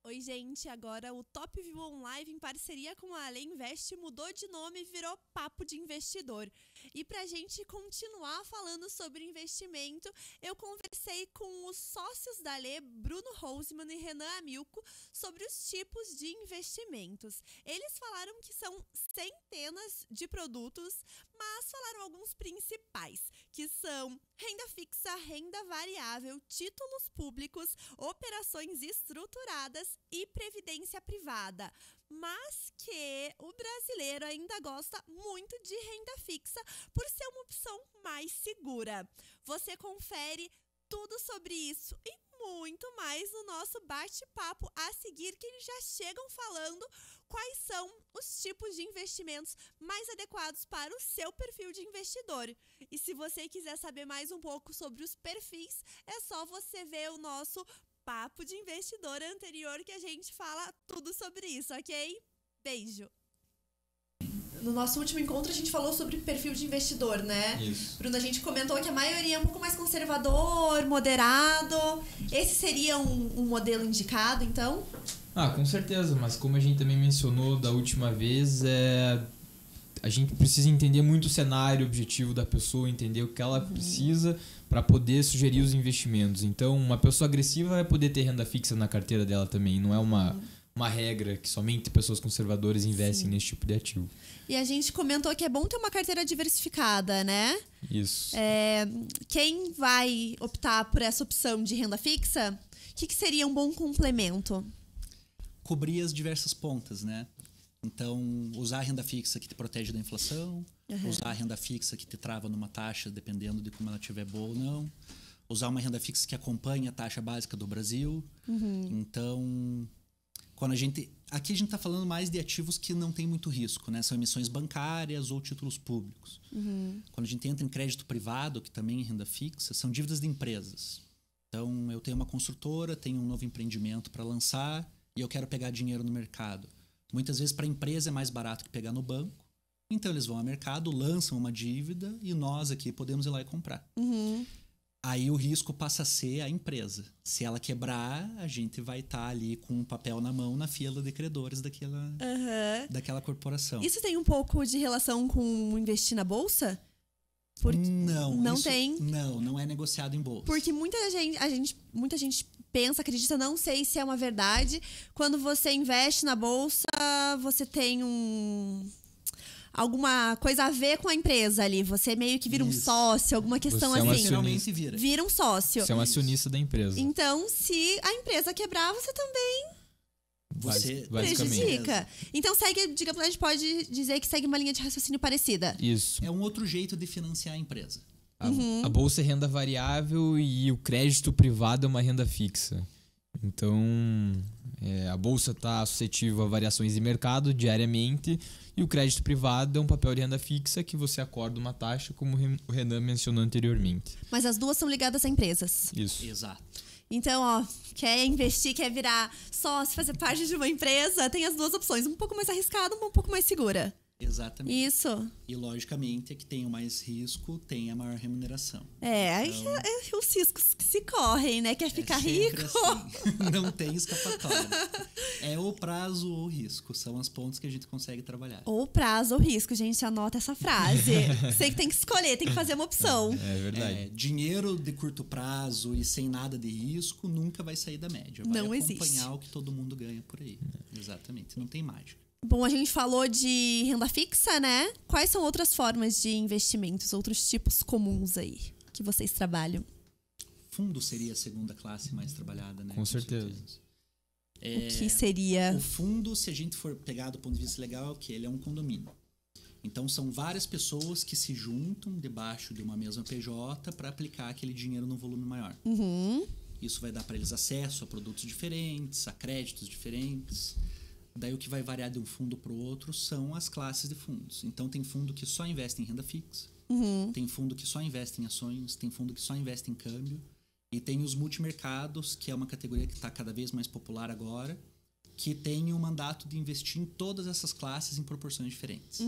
Oi, gente, agora o Top View On Live, em parceria com a Ale Invest, mudou de nome e virou Papo de Investidor. E pra gente continuar falando sobre investimento, eu conversei com os sócios da Ale, Bruno Roseman e Renan Amilco, sobre os tipos de investimentos. Eles falaram que são centenas de produtos, mas falaram alguns principais, que são renda fixa, renda variável, títulos públicos, operações estruturadas e previdência privada. Mas que o brasileiro ainda gosta muito de renda fixa por ser uma opção mais segura. Você confere tudo sobre isso e muito mais no nosso bate-papo a seguir, que eles já chegam falando quais são os tipos de investimentos mais adequados para o seu perfil de investidor. E se você quiser saber mais um pouco sobre os perfis, é só você ver o nosso Papo de Investidor anterior, que a gente fala tudo sobre isso, ok? Beijo! No nosso último encontro a gente falou sobre perfil de investidor, né? Isso. Bruno, a gente comentou que a maioria é um pouco mais conservador, moderado. Esse seria um modelo indicado, então? Com certeza, mas como a gente também mencionou da última vez, a gente precisa entender muito o cenário objetivo da pessoa, entender o que ela precisa para poder sugerir os investimentos. Então, uma pessoa agressiva vai poder ter renda fixa na carteira dela também, não é uma regra que somente pessoas conservadoras investem nesse tipo de ativo. E a gente comentou que é bom ter uma carteira diversificada, né? Isso. Quem vai optar por essa opção de renda fixa, o que seria um bom complemento? Cobrir as diversas pontas, né? Então, usar a renda fixa que te protege da inflação, usar a renda fixa que te trava numa taxa, dependendo de como ela estiver boa ou não, usar uma renda fixa que acompanha a taxa básica do Brasil. Então, aqui a gente está falando mais de ativos que não tem muito risco, né? São emissões bancárias ou títulos públicos. Quando a gente entra em crédito privado, que também é renda fixa, são dívidas de empresas. Então, eu tenho uma construtora, tenho um novo empreendimento para lançar e eu quero pegar dinheiro no mercado. Muitas vezes para a empresa é mais barato que pegar no banco. Então, eles vão ao mercado, lançam uma dívida e nós aqui podemos ir lá e comprar. Aí o risco passa a ser a empresa. Se ela quebrar, a gente vai estar ali com um papel na mão na fila de credores daquela corporação. Isso tem um pouco de relação com investir na bolsa? Não tem? Não é negociado em bolsa. Porque muita gente pensa, acredita, não sei se é uma verdade. Quando você investe na bolsa, você tem alguma coisa a ver com a empresa ali. Você meio que vira um sócio, alguma questão você assim. Finalmente vira um sócio. Você é um acionista da empresa. Então, se a empresa quebrar, você também prejudica. Então, digamos, a gente pode dizer que segue uma linha de raciocínio parecida. Isso. É um outro jeito de financiar a empresa. A bolsa é renda variável e o crédito privado é uma renda fixa. Então, a bolsa está suscetível a variações de mercado diariamente e o crédito privado é um papel de renda fixa que você acorda uma taxa, como o Renan mencionou anteriormente. Mas as duas são ligadas a empresas. Isso. Exato. Então, quer investir, quer virar sócio, fazer parte de uma empresa, tem as duas opções. Um pouco mais arriscada, um pouco mais segura. Exatamente. Isso. E, logicamente, a que tem o mais risco tem a maior remuneração. Aí é os riscos que se correm, né? Quer ficar rico. Assim. Não tem escapatória. É o prazo ou o risco. São as pontos que a gente consegue trabalhar. Ou prazo ou risco, gente. Anota essa frase. Você que tem que escolher, tem que fazer uma opção. É verdade. Dinheiro de curto prazo e sem nada de risco nunca vai sair da média. Vai acompanhar o que todo mundo ganha por aí. Exatamente. Não tem mágica. Bom, a gente falou de renda fixa, né? Quais são outras formas de investimentos, outros tipos comuns aí que vocês trabalham? Fundo seria a segunda classe mais trabalhada, né? Com certeza. O que seria? O fundo, se a gente for pegar do ponto de vista legal, é que ele é um condomínio. Então, são várias pessoas que se juntam debaixo de uma mesma PJ para aplicar aquele dinheiro num volume maior. Isso vai dar para eles acesso a produtos diferentes, a créditos diferentes. Daí o que vai variar de um fundo para o outro são as classes de fundos. Então tem fundo que só investe em renda fixa, tem fundo que só investe em ações, tem fundo que só investe em câmbio e tem os multimercados, que é uma categoria que está cada vez mais popular agora, que tem o mandato de investir em todas essas classes em proporções diferentes.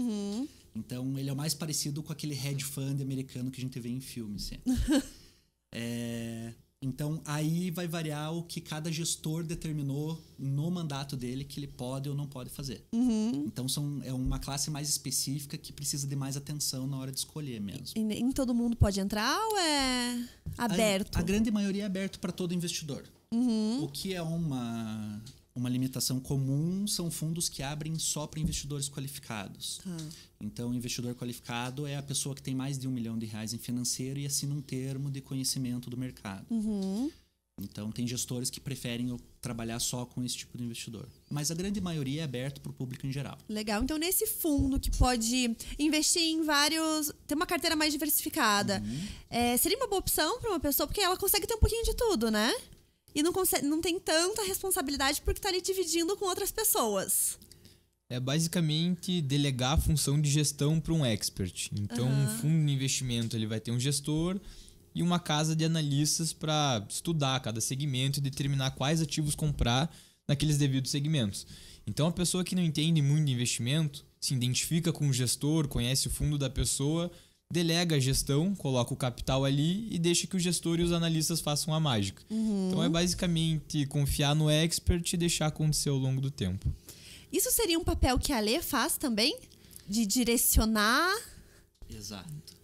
Então ele é o mais parecido com aquele hedge fund americano que a gente vê em filmes sempre. Então, aí vai variar o que cada gestor determinou no mandato dele que ele pode ou não pode fazer. Então, é uma classe mais específica que precisa de mais atenção na hora de escolher mesmo. E nem todo mundo pode entrar ou é aberto? A grande maioria é aberto para todo investidor. O que é uma limitação comum são fundos que abrem só para investidores qualificados. Então, o investidor qualificado é a pessoa que tem mais de R$1 milhão em financeiro e assina um termo de conhecimento do mercado. Então, tem gestores que preferem trabalhar só com esse tipo de investidor. Mas a grande maioria é aberto para o público em geral. Legal. Então, nesse fundo que pode investir em vários... Ter uma carteira mais diversificada. Seria uma boa opção para uma pessoa, porque ela consegue ter um pouquinho de tudo, né? E não tem tanta responsabilidade porque está ali dividindo com outras pessoas. É basicamente delegar a função de gestão para um expert. Então, um fundo de investimento ele vai ter um gestor e uma casa de analistas para estudar cada segmento e determinar quais ativos comprar naqueles devidos segmentos. Então, a pessoa que não entende muito de investimento, se identifica com o gestor, conhece o fundo da pessoa, delega a gestão, coloca o capital ali e deixa que o gestor e os analistas façam a mágica. Então, é basicamente confiar no expert e deixar acontecer ao longo do tempo. Isso seria um papel que a Alê faz também? De direcionar? Exato.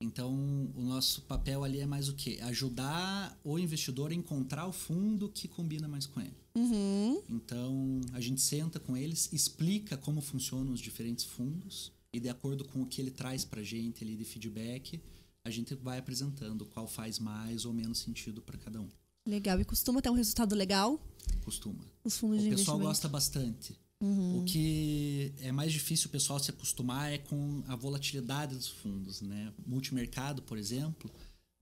Então, o nosso papel ali é mais o quê? Ajudar o investidor a encontrar o fundo que combina mais com ele. Então, a gente senta com eles, explica como funcionam os diferentes fundos e de acordo com o que ele traz pra gente ali de feedback, a gente vai apresentando qual faz mais ou menos sentido para cada um. Legal. E costuma ter um resultado legal? Costuma. Os fundos de O pessoal investimento. gosta bastante. O que é mais difícil o pessoal se acostumar é com a volatilidade dos fundos, né? Multimercado, por exemplo,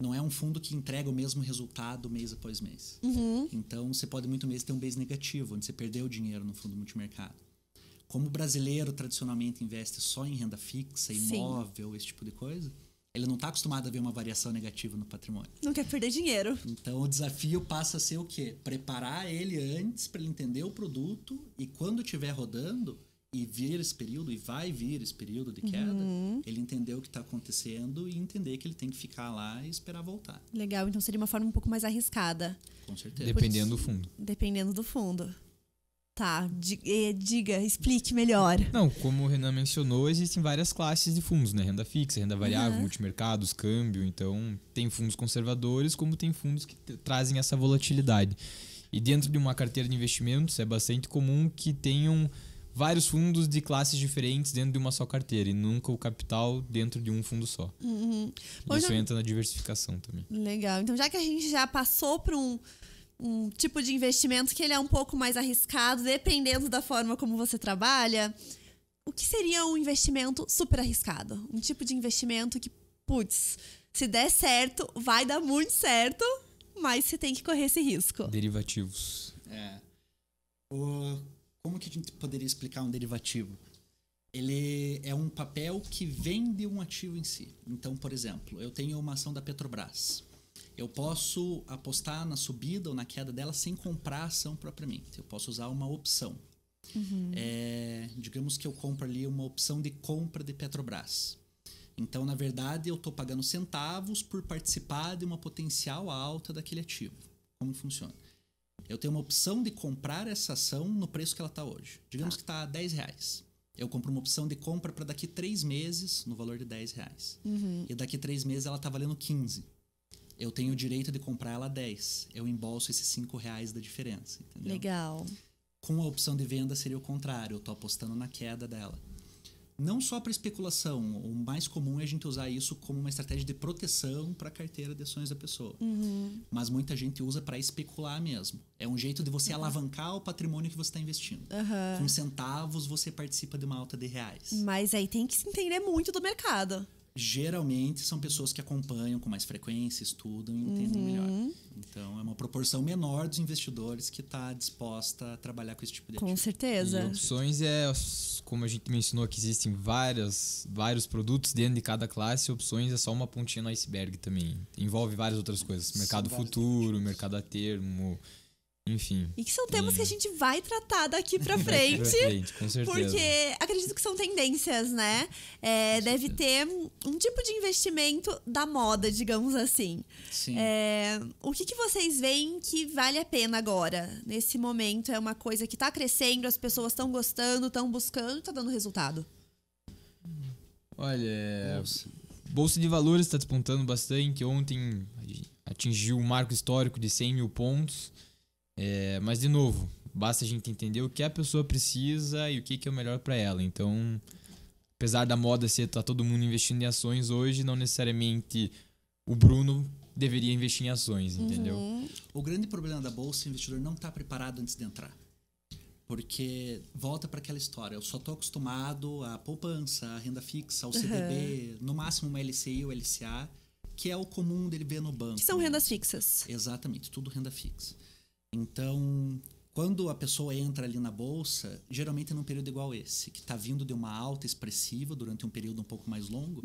não é um fundo que entrega o mesmo resultado mês após mês. Então, você pode muito mês ter um mês negativo, onde você perdeu dinheiro no fundo multimercado. Como o brasileiro tradicionalmente investe só em renda fixa, imóvel, esse tipo de coisa, ele não está acostumado a ver uma variação negativa no patrimônio. Não quer perder dinheiro. Então, o desafio passa a ser o quê? Preparar ele antes para ele entender o produto e quando estiver rodando e vir esse período, e vai vir esse período de queda, ele entender o que está acontecendo e entender que ele tem que ficar lá e esperar voltar. Legal. Então, seria uma forma um pouco mais arriscada. Com certeza. Dependendo do fundo. Dependendo do fundo. Tá, diga, explique melhor. Não, como o Renan mencionou, existem várias classes de fundos, né? Renda fixa, renda variável, multimercados, câmbio. Então, tem fundos conservadores, como tem fundos que trazem essa volatilidade. E dentro de uma carteira de investimentos, é bastante comum que tenham vários fundos de classes diferentes dentro de uma só carteira e nunca o capital dentro de um fundo só. Isso entra na diversificação também. Legal. Então, já que a gente já passou por um tipo de investimento que ele é um pouco mais arriscado, dependendo da forma como você trabalha, o que seria um investimento super arriscado? Um tipo de investimento que, putz, se der certo, vai dar muito certo, mas você tem que correr esse risco. Derivativos. Como que a gente poderia explicar um derivativo? Ele é um papel que vende um ativo em si. Então, por exemplo, eu tenho uma ação da Petrobras. Eu posso apostar na subida ou na queda dela sem comprar a ação propriamente. Eu posso usar uma opção. Digamos que eu compro ali uma opção de compra de Petrobras. Então, na verdade, eu estou pagando centavos por participar de uma potencial alta daquele ativo. Como funciona? Eu tenho uma opção de comprar essa ação no preço que ela está hoje. Digamos que está a R$10. Eu compro uma opção de compra para daqui 3 meses no valor de R$10. E daqui 3 meses ela está valendo 15. Eu tenho o direito de comprar ela a 10. Eu embolso esses R$5 da diferença. Entendeu? Legal. Com a opção de venda seria o contrário. Eu estou apostando na queda dela. Não só para especulação. O mais comum é a gente usar isso como uma estratégia de proteção para a carteira de ações da pessoa. Mas muita gente usa para especular mesmo. É um jeito de você alavancar o patrimônio que você está investindo. Com centavos você participa de uma alta de reais. Mas aí tem que se entender muito do mercado. Geralmente são pessoas que acompanham com mais frequência, estudam e entendem melhor. Então, é uma proporção menor dos investidores que está disposta a trabalhar com esse tipo de ativo. Com certeza. E opções como a gente mencionou, que existem vários produtos dentro de cada classe. Opções é só uma pontinha no iceberg também. Envolve várias outras coisas. Mercado futuro, mercado a termo. enfim. E que são temas que a gente vai tratar daqui pra frente. Com certeza. Porque acredito que são tendências, né? Deve ter um tipo de investimento da moda, digamos assim. Sim. O que vocês veem que vale a pena agora? Nesse momento é uma coisa que tá crescendo, as pessoas estão gostando, estão buscando, tá dando resultado. Olha, Bolsa de Valores está despontando bastante. Ontem atingiu um marco histórico de 100 mil pontos. Mas, de novo, basta a gente entender o que a pessoa precisa e o que é o melhor para ela. Então, apesar da moda ser tá todo mundo investindo em ações hoje, não necessariamente o Bruno deveria investir em ações, entendeu? O grande problema da bolsa, o investidor não está preparado antes de entrar. Porque volta para aquela história, eu só estou acostumado à poupança, à renda fixa, ao CDB, no máximo uma LCI ou LCA, que é o comum dele ver no banco. Que são rendas fixas. Exatamente, tudo renda fixa. Então, quando a pessoa entra ali na bolsa, geralmente é num período igual esse, que está vindo de uma alta expressiva durante um período um pouco mais longo,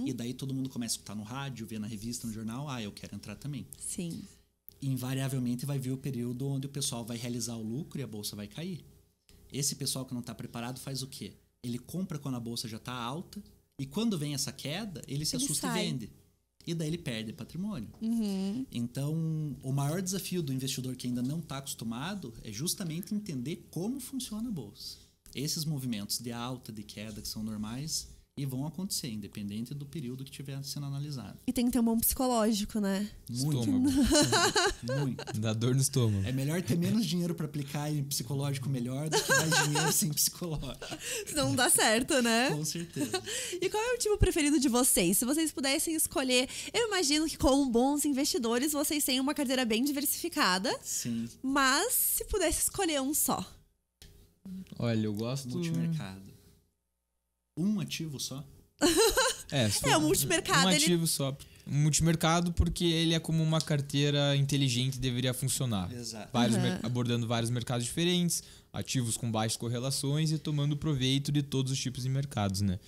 e daí todo mundo começa a escutar no rádio, ver na revista, no jornal, eu quero entrar também. Sim. Invariavelmente vai vir o período onde o pessoal vai realizar o lucro e a bolsa vai cair. Esse pessoal que não está preparado faz o quê? Ele compra quando a bolsa já está alta e quando vem essa queda, ele se assusta e vende. E daí ele perde patrimônio. Então, o maior desafio do investidor que ainda não está acostumado é justamente entender como funciona a bolsa. Esses movimentos de alta, de queda, que são normais e vão acontecer, independente do período que estiver sendo analisado. E tem que ter um bom psicológico, né? Muito. Estômago. Muito. Dá dor no estômago. É melhor ter menos dinheiro para aplicar em psicológico melhor do que mais dinheiro sem psicológico. Senão não dá certo, né? Com certeza. E qual é o tipo preferido de vocês? Se vocês pudessem escolher, eu imagino que como bons investidores, vocês têm uma carteira bem diversificada. Sim. Mas se pudesse escolher um só. Olha, eu gosto... Multimercado. Um ativo só? O multimercado, Um ativo só. Um multimercado porque ele é como uma carteira inteligente deveria funcionar. Exato. Abordando vários mercados diferentes, ativos com baixas correlações e tomando proveito de todos os tipos de mercados, né?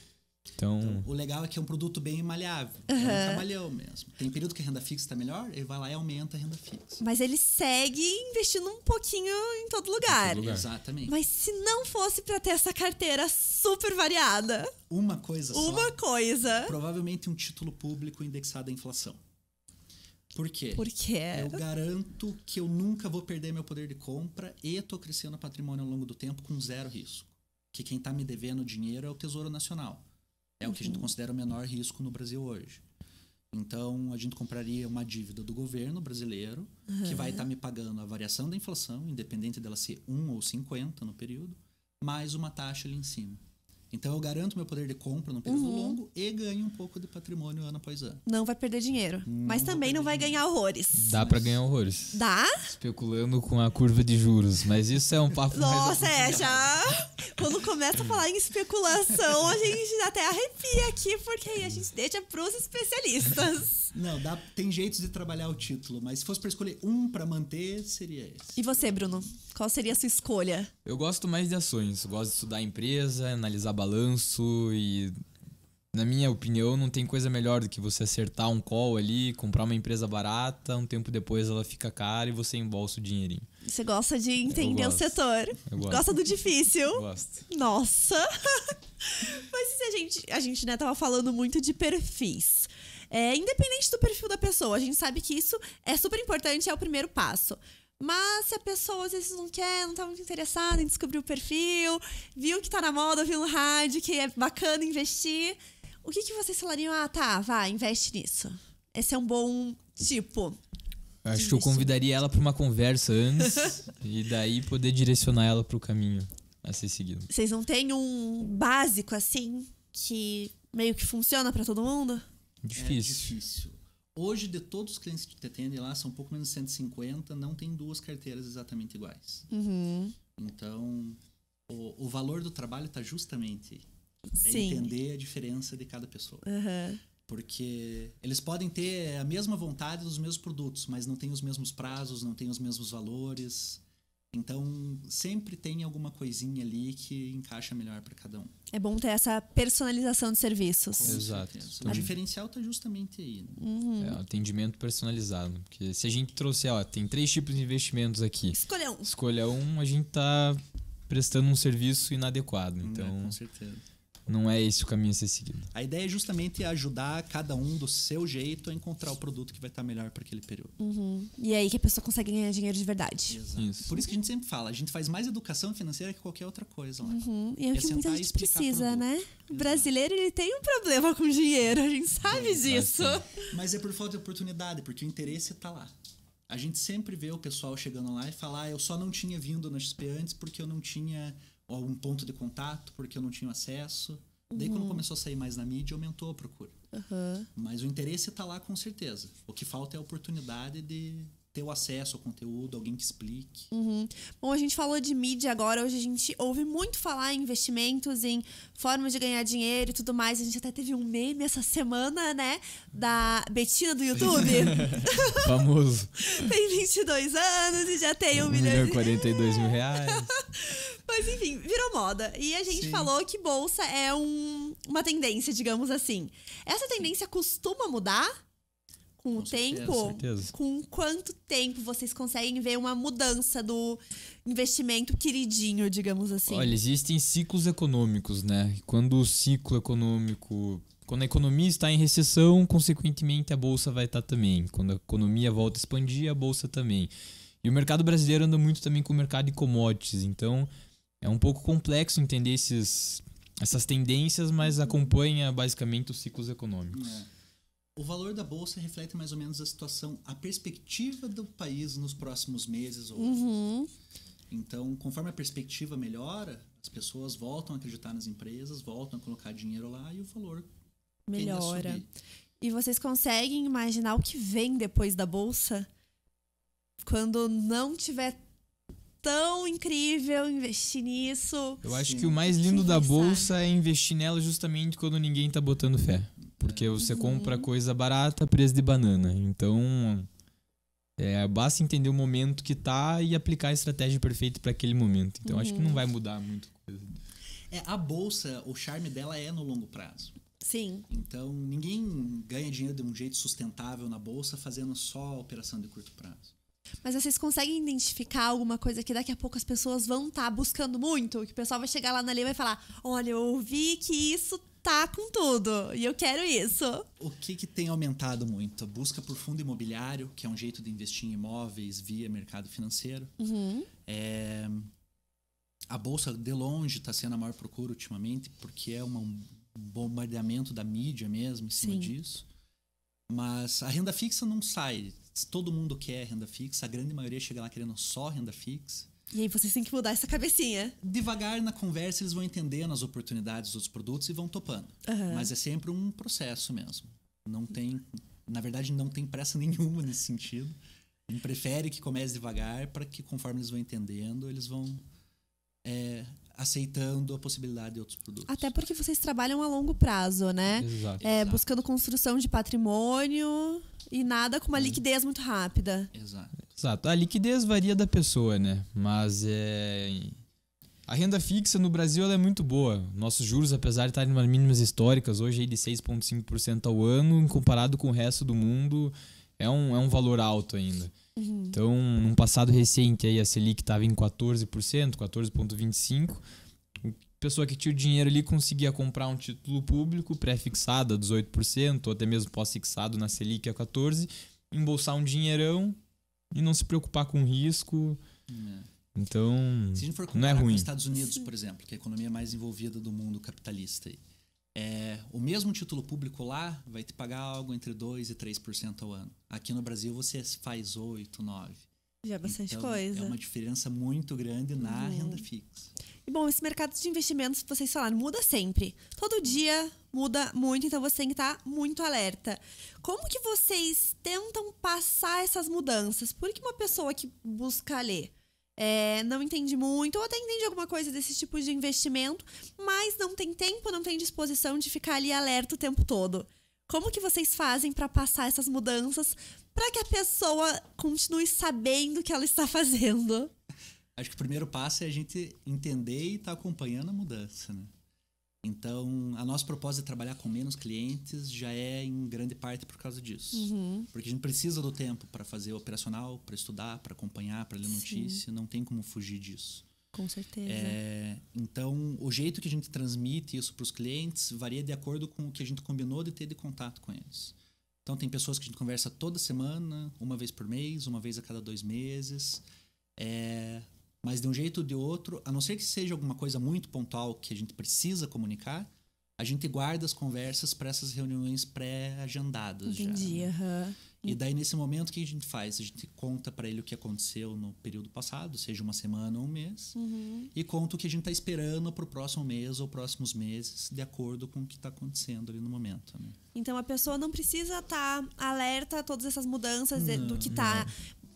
Então, o legal é que é um produto bem maleável. É um camaleão mesmo. Tem período que a renda fixa está melhor, ele vai lá e aumenta a renda fixa. Mas ele segue investindo um pouquinho em todo lugar. Exatamente. Mas se não fosse pra ter essa carteira super variada, uma coisa só. uma coisa. Provavelmente um título público indexado à inflação. Por quê? Porque eu garanto que eu nunca vou perder meu poder de compra e estou crescendo o patrimônio ao longo do tempo com zero risco. Que quem está me devendo dinheiro é o Tesouro Nacional. É o que a gente considera o menor risco no Brasil hoje. Então, a gente compraria uma dívida do governo brasileiro, que vai estar me pagando a variação da inflação, independente dela ser 1 ou 50 no período, mais uma taxa ali em cima. Então, eu garanto meu poder de compra no período longo e ganho um pouco de patrimônio ano após ano. Não vai perder dinheiro. Mas também não vai ganhar horrores. dá pra ganhar horrores. Dá? Especulando com a curva de juros. Mas isso é um papo Nossa, mais... já... Quando começa a falar em especulação, a gente até arrepia aqui, porque aí a gente deixa pros especialistas. Não, tem jeitos de trabalhar o título, mas se fosse para escolher um para manter, seria esse. E você, Bruno? Qual seria a sua escolha? Eu gosto mais de ações. Eu gosto de estudar a empresa, analisar balanço e... Na minha opinião, não tem coisa melhor do que você acertar um call ali, comprar uma empresa barata, um tempo depois ela fica cara e você embolsa o dinheirinho. Você gosta de entender o setor. Gosta do difícil. Gosto. Nossa! Mas se a gente né, tava falando muito de perfis. Independente do perfil da pessoa, a gente sabe que isso é super importante, é o primeiro passo. Mas se a pessoa às vezes não quer, não tá muito interessada em descobrir o perfil, viu que tá na moda, viu no rádio, que é bacana investir, o que vocês falariam? Vai, investe nisso. Esse é um bom tipo. Acho que eu convidaria ela para uma conversa antes e daí poder direcionar ela para o caminho a ser seguido. Vocês não têm um básico assim que meio que funciona para todo mundo? Difícil. É difícil. Hoje, de todos os clientes que te atendem lá, são um pouco menos de 150, não tem duas carteiras exatamente iguais. Então, o valor do trabalho está justamente em entender a diferença de cada pessoa. Porque eles podem ter a mesma vontade dos mesmos produtos, mas não tem os mesmos prazos, não tem os mesmos valores. Então, sempre tem alguma coisinha ali que encaixa melhor para cada um. É bom ter essa personalização de serviços. Com Exato. certeza. O diferencial está justamente aí. Né? É, atendimento personalizado. Porque se a gente trouxer, tem 3 tipos de investimentos aqui. Escolha um, a gente tá prestando um serviço inadequado. Então, Com certeza. não é esse o caminho a ser seguido. A ideia é justamente ajudar cada um do seu jeito a encontrar o produto que vai estar melhor para aquele período. E é aí que a pessoa consegue ganhar dinheiro de verdade. Exato. Isso. Por isso que a gente sempre fala, a gente faz mais educação financeira que qualquer outra coisa lá. E é o que sentar muita e gente explicar precisa, produto. né? O brasileiro, ele tem um problema com dinheiro, a gente sabe disso. Mas é por falta de oportunidade, porque o interesse está lá. A gente sempre vê o pessoal chegando lá e falar, eu só não tinha vindo na XP antes porque eu não tinha um ponto de contato, porque eu não tinha acesso. Daí quando começou a sair mais na mídia, aumentou a procura. Mas o interesse está lá com certeza. O que falta é a oportunidade de ter o acesso ao conteúdo, alguém que explique. Bom, a gente falou de mídia agora, hoje a gente ouve muito falar em investimentos, em formas de ganhar dinheiro e tudo mais. A gente até teve um meme essa semana, né? Da Betina do YouTube. Famoso. Tem 22 anos e já tem 1 milhão de... 42 mil reais. Mas enfim, virou moda. E a gente falou que bolsa é uma tendência, digamos assim. Essa tendência costuma mudar com o tempo? Com certeza. Com quanto tempo vocês conseguem ver uma mudança do investimento queridinho, digamos assim? Olha, existem ciclos econômicos, né? Quando o ciclo econômico... Quando a economia está em recessão, consequentemente a bolsa vai estar também. Quando a economia volta a expandir, a bolsa também. E o mercado brasileiro anda muito também com o mercado de commodities. Então, é um pouco complexo entender essas tendências, mas acompanha basicamente os ciclos econômicos. O valor da bolsa reflete mais ou menos a situação, a perspectiva do país nos próximos meses ou anos. Então, conforme a perspectiva melhora, as pessoas voltam a acreditar nas empresas, voltam a colocar dinheiro lá e o valor melhora. tende a subir. E vocês conseguem imaginar o que vem depois da bolsa? Quando não tiver tão incrível investir nisso. Eu acho que o mais lindo da bolsa é investir nela justamente quando ninguém tá botando fé. Porque você compra coisa barata a preço de banana. Então, basta entender o momento que tá e aplicar a estratégia perfeita para aquele momento. Então, acho que não vai mudar muita coisa. A bolsa, o charme dela é no longo prazo. Sim. Então, ninguém ganha dinheiro de um jeito sustentável na bolsa fazendo só operação de curto prazo. Mas vocês conseguem identificar alguma coisa que daqui a pouco as pessoas vão estar buscando muito? Que o pessoal vai chegar lá na lei e vai falar, olha, eu ouvi que isso tá com tudo e eu quero isso. O que tem aumentado muito? A busca por fundo imobiliário, que é um jeito de investir em imóveis via mercado financeiro. A bolsa, de longe, está sendo a maior procura ultimamente, porque é um bombardeamento da mídia mesmo em cima disso. Mas a renda fixa não sai. Todo mundo quer renda fixa, a grande maioria chega lá querendo só renda fixa. E aí vocês têm que mudar essa cabecinha. Devagar na conversa eles vão entendendo as oportunidades dos produtos e vão topando. Mas é sempre um processo mesmo. Na verdade, não tem pressa nenhuma nesse sentido. A gente prefere que comece devagar para que, conforme eles vão entendendo, eles vão aceitando a possibilidade de outros produtos. Até porque vocês trabalham a longo prazo, né? Exato. Buscando construção de patrimônio e nada com uma liquidez muito rápida. Exato. A liquidez varia da pessoa, né? Mas a renda fixa no Brasil ela é muito boa. Nossos juros, apesar de estarem em mínimas históricas, hoje aí de 6,5% ao ano, comparado com o resto do mundo, é um valor alto ainda. Então, num passado recente, aí a Selic estava em 14%, 14,25%. A pessoa que tinha o dinheiro ali conseguia comprar um título público pré-fixado a 18%, ou até mesmo pós-fixado na Selic a 14%, embolsar um dinheirão e não se preocupar com risco. Então, se a gente for não é comparar com ruim. os Estados Unidos, por exemplo, que é a economia mais envolvida do mundo capitalista, o mesmo título público lá vai te pagar algo entre 2% e 3% ao ano. Aqui no Brasil você faz 8%, 9%. Já é bastante então, coisa. É uma diferença muito grande na renda fixa. E bom, esse mercado de investimentos, vocês falaram, muda sempre. Todo dia muda muito, então você tem que estar muito alerta. Como que vocês tentam passar essas mudanças? Por que uma pessoa que busca ler não entende muito, ou até entende alguma coisa desse tipo de investimento, mas não tem tempo, não tem disposição de ficar ali alerta o tempo todo? Como que vocês fazem para passar essas mudanças para que a pessoa continue sabendo o que ela está fazendo? Acho que o primeiro passo é a gente entender e estar acompanhando a mudança, né? Então, a nossa proposta de trabalhar com menos clientes já é em grande parte por causa disso. Porque a gente precisa do tempo para fazer o operacional, para estudar, para acompanhar, para ler notícia. Não tem como fugir disso. Com certeza. Então, o jeito que a gente transmite isso para os clientes varia de acordo com o que a gente combinou de ter de contato com eles. Então, tem pessoas que a gente conversa toda semana, uma vez por mês, uma vez a cada 2 meses. Mas de um jeito ou de outro, a não ser que seja alguma coisa muito pontual que a gente precisa comunicar, a gente guarda as conversas para essas reuniões pré-agendadas. Entendi. Já. E daí, nesse momento, o que a gente faz? A gente conta para ele o que aconteceu no período passado, seja uma semana ou um mês, e conta o que a gente está esperando para o próximo mês ou próximos meses, de acordo com o que está acontecendo ali no momento. Né? Então, a pessoa não precisa estar alerta a todas essas mudanças do que está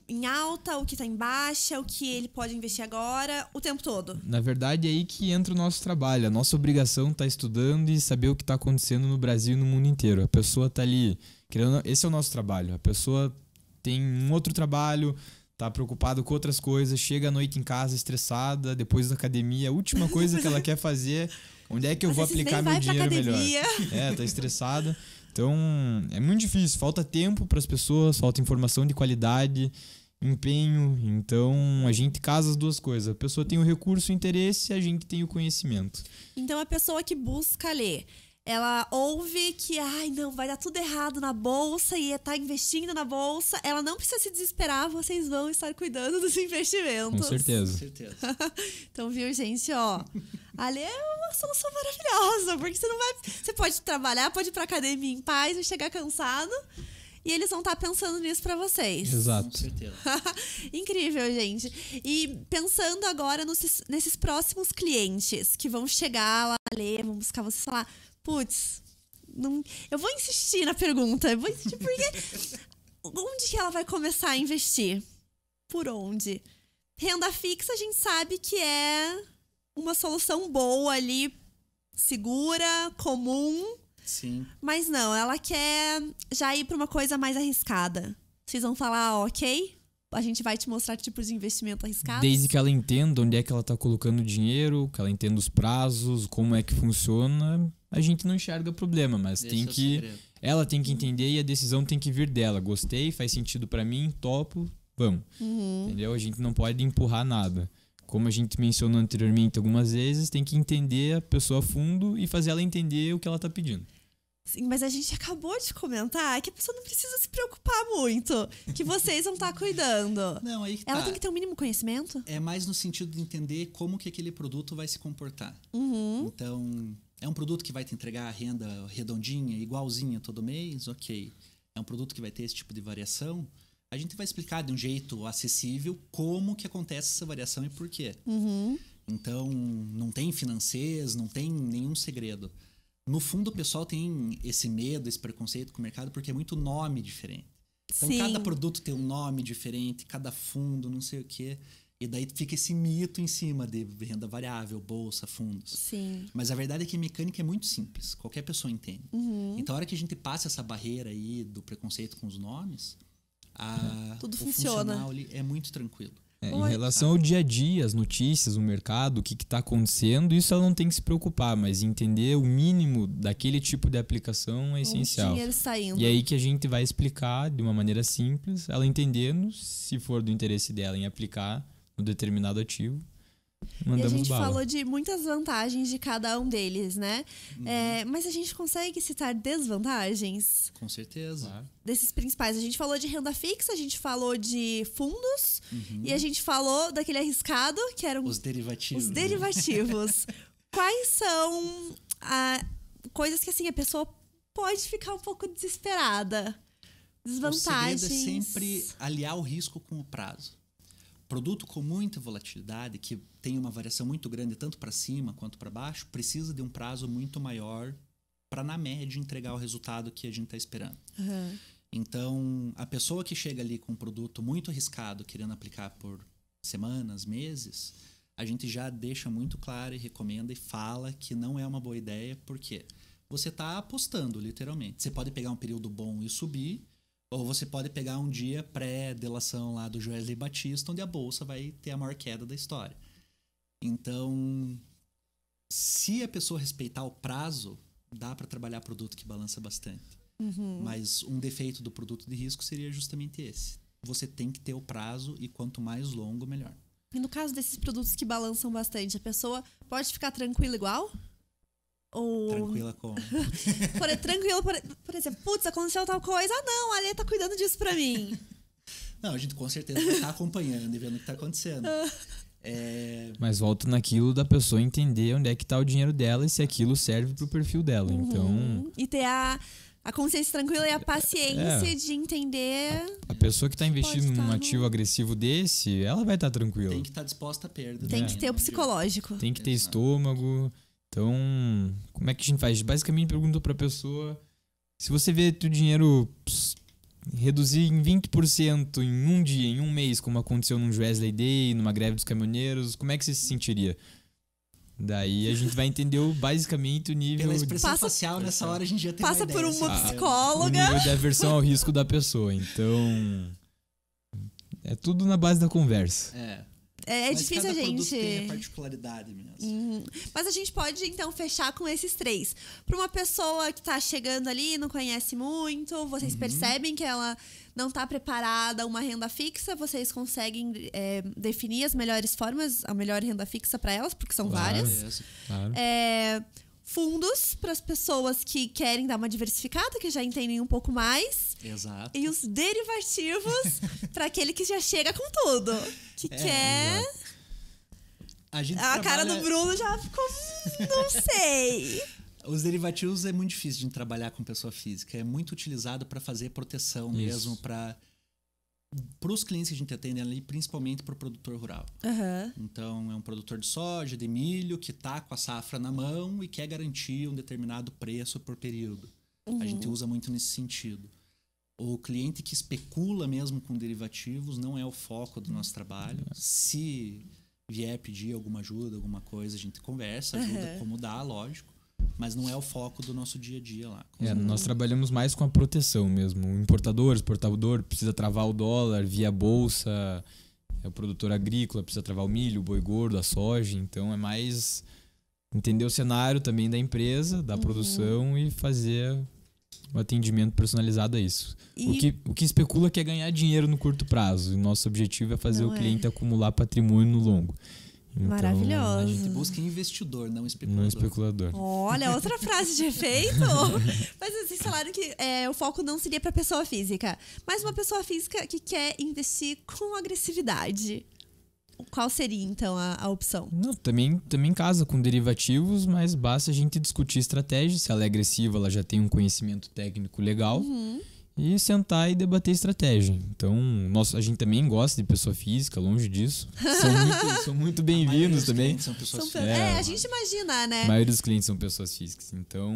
em alta, o que está em baixa, o que ele pode investir agora, o tempo todo. Na verdade, é aí que entra o nosso trabalho. A nossa obrigação está estudando e saber o que está acontecendo no Brasil e no mundo inteiro. A pessoa está ali querendo... Esse é o nosso trabalho. A pessoa tem um outro trabalho, está preocupada com outras coisas, chega à noite em casa estressada, depois da academia, a última coisa que ela quer fazer, onde é que eu vou aplicar meu dinheiro melhor? Tá estressada. Então, é muito difícil. Falta tempo para as pessoas, falta informação de qualidade, empenho. Então, a gente casa as duas coisas. A pessoa tem o recurso, o interesse, a gente tem o conhecimento. Então, a pessoa que busca ler, ela ouve que, não, vai dar tudo errado na bolsa e tá investindo na bolsa. Ela não precisa se desesperar, vocês vão estar cuidando dos investimentos. Com certeza. Com certeza. Então, viu, gente, a ler é uma solução maravilhosa, porque você pode trabalhar, pode ir pra academia em paz, vai chegar cansado e eles vão estar pensando nisso pra vocês. Exato. Com certeza. Incrível, gente. E pensando agora nesses próximos clientes que vão chegar lá a ler, vão buscar vocês falar, putz, eu vou insistir na pergunta, eu vou insistir porque onde que ela vai começar a investir? Por onde? Renda fixa a gente sabe que é uma solução boa ali, segura, comum. Sim. Mas não, ela quer já ir para uma coisa mais arriscada. Vocês vão falar, ok, a gente vai te mostrar tipos de investimento arriscados. Desde que ela entenda onde é que ela está colocando o dinheiro, que ela entenda os prazos, como é que funciona, a gente não enxerga problema, mas ela tem que entender e a decisão tem que vir dela. Gostei, faz sentido para mim, topo, vamos. Entendeu? A gente não pode empurrar nada. Como a gente mencionou anteriormente algumas vezes, tem que entender a pessoa a fundo e fazer ela entender o que ela está pedindo. Sim, mas a gente acabou de comentar que a pessoa não precisa se preocupar muito, que vocês vão estar cuidando. Não, aí que ela tem que ter um mínimo conhecimento? É mais no sentido de entender como que aquele produto vai se comportar. Então, é um produto que vai te entregar a renda redondinha, igualzinha todo mês? Ok. É um produto que vai ter esse tipo de variação? A gente vai explicar de um jeito acessível como que acontece essa variação e por quê. Então, não tem financeiros, não tem nenhum segredo. No fundo, o pessoal tem esse medo, esse preconceito com o mercado porque é muito nome diferente. Então, cada produto tem um nome diferente, cada fundo, não sei o quê. E daí fica esse mito em cima de renda variável, bolsa, fundos. Sim. Mas a verdade é que a mecânica é muito simples. Qualquer pessoa entende. Então, a hora que a gente passa essa barreira aí do preconceito com os nomes, tudo o funciona. funcional ali é muito tranquilo. Em relação ao dia a dia, as notícias, o mercado, o que está acontecendo, isso ela não tem que se preocupar, mas entender o mínimo daquele tipo de aplicação é essencial. O dinheiro saindo. E aí que a gente vai explicar de uma maneira simples, ela entendendo, se for do interesse dela em aplicar no determinado ativo, mandamos e a gente bala. falou de muitas vantagens de cada um deles, né? Mas a gente consegue citar desvantagens? Com certeza. Claro. Desses principais. A gente falou de renda fixa, a gente falou de fundos e a gente falou daquele arriscado, que eram os derivativos. Os derivativos. Quais são coisas que assim a pessoa pode ficar um pouco desesperada? Desvantagens. O segredo é sempre aliar o risco com o prazo. Produto com muita volatilidade, que tem uma variação muito grande tanto para cima quanto para baixo, precisa de um prazo muito maior para, na média, entregar o resultado que a gente está esperando. Então, a pessoa que chega ali com um produto muito arriscado, querendo aplicar por semanas, meses, a gente já deixa muito claro e recomenda e fala que não é uma boa ideia, porque você está apostando, literalmente. Você pode pegar um período bom e subir, Ou você pode pegar um dia pré-delação lá do Joesley Batista, onde a bolsa vai ter a maior queda da história. Então, se a pessoa respeitar o prazo, dá para trabalhar produto que balança bastante. Mas um defeito do produto de risco seria justamente esse. Você tem que ter o prazo e quanto mais longo, melhor. E no caso desses produtos que balançam bastante, a pessoa pode ficar tranquila igual? Ou... Tranquila como? Por exemplo, putz, aconteceu tal coisa. Ah, não, a Alê tá cuidando disso pra mim. Não, a gente com certeza vai estar acompanhando e vendo o que tá acontecendo. Mas volta naquilo da pessoa entender onde é que tá o dinheiro dela e se aquilo serve pro perfil dela. Então, E ter a consciência tranquila e a paciência de entender. a pessoa que tá investindo estar num no- ativo agressivo desse, ela vai estar tranquila. Tem que estar disposta à perda. Tem né? que ter o Não adianta. psicológico. Tem que ter Exato. estômago. Então, como é que a gente faz? Basicamente pergunta pra pessoa, se você vê teu dinheiro reduzir em 20% em um dia, em um mês, como aconteceu num Joesley Day, numa greve dos caminhoneiros, como é que você se sentiria? Daí a gente vai entender basicamente o nível Pela expressão Passa- facial, nessa hora a gente já tem Passa uma por ideia, uma assim, o psicóloga. nível de aversão ao risco da pessoa. Então, é tudo na base da conversa. É Mas difícil cada a produto tem a gente. particularidade mesmo. Mas a gente pode, então, fechar com esses 3. Para uma pessoa que tá chegando ali, não conhece muito, vocês percebem que ela não tá preparada a uma renda fixa, vocês conseguem definir as melhores formas, a melhor renda fixa para elas, porque são Claro. várias. Beleza. Claro. Fundos para as pessoas que querem dar uma diversificada, que já entendem um pouco mais. Exato. E os derivativos para aquele que já chega com tudo. Que quer. A gente A cara trabalha- do Bruno já ficou. Não sei. Os derivativos é muito difícil de trabalhar com pessoa física. É muito utilizado para fazer proteção Isso. mesmo, para os clientes que a gente atende ali, principalmente para o produtor rural. Aham. Então, é um produtor de soja, de milho, que está com a safra na mão e quer garantir um determinado preço por período. A gente usa muito nesse sentido. O cliente que especula mesmo com derivativos não é o foco do nosso trabalho. Se vier pedir alguma ajuda, alguma coisa, a gente conversa, ajuda como dá, lógico. Mas não é o foco do nosso dia a dia lá. Nós trabalhamos mais com a proteção mesmo. O importador, exportador precisa travar o dólar via bolsa. O produtor agrícola precisa travar o milho, o boi gordo, a soja. Então é mais entender o cenário também da empresa, da produção e fazer o atendimento personalizado a isso. E- O que especula que é ganhar dinheiro no curto prazo. E nosso objetivo é fazer Não o é. cliente acumular patrimônio no longo. Então, Maravilhoso. A gente busca investidor, não especulador. não especulador. Olha, outra frase de efeito. Mas vocês falaram que o foco não seria para pessoa física. Mas uma pessoa física que quer investir com agressividade. Qual seria, então, a opção? Não, também casa com derivativos, mas basta a gente discutir estratégia. Se ela é agressiva, ela já tem um conhecimento técnico legal. E sentar e debater estratégia. Então, a gente também gosta de pessoa física, longe disso. São muito A maioria bem-vindos dos também. clientes São pessoas São- físicas. a gente imagina, né? A maioria dos clientes são pessoas físicas. Então,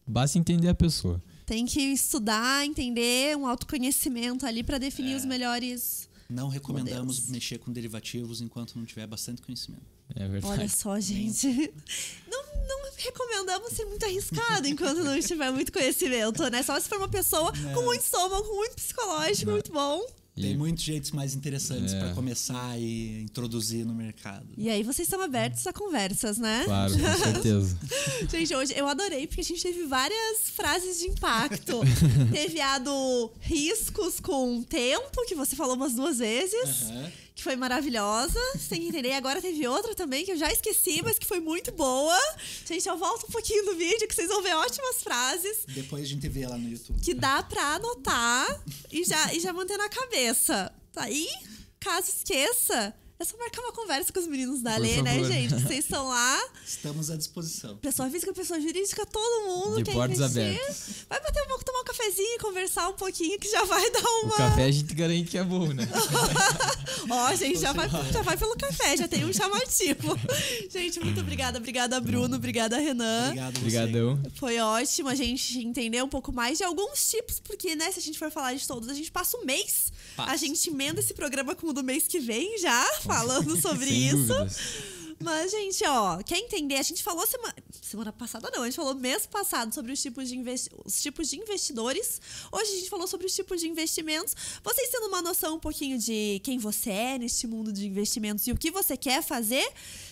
basta entender a pessoa. Tem que estudar, entender, um autoconhecimento ali para definir os melhores. Não recomendamos Deus. mexer com derivativos enquanto não tiver bastante conhecimento. É verdade. Olha só, gente. Não recomendamos ser muito arriscado enquanto não tiver muito conhecimento, né? Só se for uma pessoa com muito estômago, com muito psicológico, muito bom. Tem muitos jeitos mais interessantes É. para começar e introduzir no mercado. E aí vocês estão abertos a conversas, né? Claro, com certeza. Gente, hoje eu adorei porque a gente teve várias frases de impacto. Teve a do riscos com tempo, que você falou umas 2 vezes, Aham. que foi maravilhosa. Você tem que entender. E agora teve outra também que eu já esqueci, mas que foi muito boa. Gente, eu volto um pouquinho no vídeo que vocês vão ver ótimas frases Depois a gente vê lá no YouTube. que dá pra anotar e já manter na cabeça. Tá aí, caso esqueça, é só marcar uma conversa com os meninos da Por Alê, né, favor. gente? Vocês estão lá. Estamos à disposição. Pessoa física, pessoa jurídica, todo mundo De quer portas investir. abertas. Vai bater um pouco, tomar um cafezinho, conversar um pouquinho, que já vai dar O uma... café a gente garante que é bom, né? Ó, gente, já vai pelo café, já tem um chamativo. Gente, muito obrigada. Obrigada, Bruno. Obrigada, Renan. Obrigado você. Obrigadão. Foi ótimo a gente entender um pouco mais de alguns tipos, porque, né, se a gente for falar de todos, a gente passa um mês. Passa. A gente emenda esse programa com o do mês que vem já, falando sobre Sem isso. dúvidas. Mas, gente, ó, quer entender? A gente falou semana passada, não. A gente falou mês passado sobre os tipos de investidores. Hoje a gente falou sobre os tipos de investimentos. Vocês tendo uma noção um pouquinho de quem você é neste mundo de investimentos e o que você quer fazer,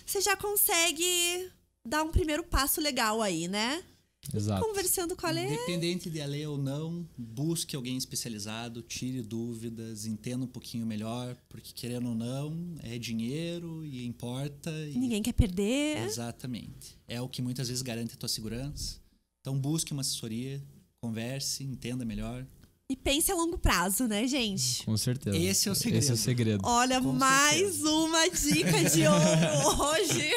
você já consegue dar um primeiro passo legal aí, né? Exato. Conversando com a Lê. Independente de a ler ou não, busque alguém especializado, tire dúvidas, entenda um pouquinho melhor, porque querendo ou não, é dinheiro e importa. Ninguém quer perder. Exatamente. É o que muitas vezes garante a tua segurança. Então busque uma assessoria, converse, entenda melhor. E pense a longo prazo, né, gente? Com certeza. Esse é o segredo. Esse é o segredo. Olha, Com mais certeza. uma dica de ouro hoje.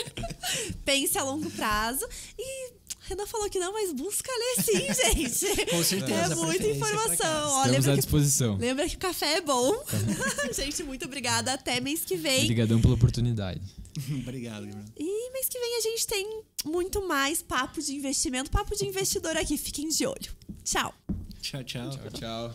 Pense a longo prazo. E Renan falou que não, mas busca ler sim, gente. Com certeza. É a muita preferência é pra informação. cá. Ó, Estamos à lembra, disposição. lembra que o café é bom. Gente, muito obrigada. Até mês que vem. Obrigadão pela oportunidade. Obrigado, Gabriel. E mês que vem a gente tem muito mais papo de investimento, papo de investidor aqui. Fiquem de olho. Tchau. Tchau, tchau. Tchau, tchau.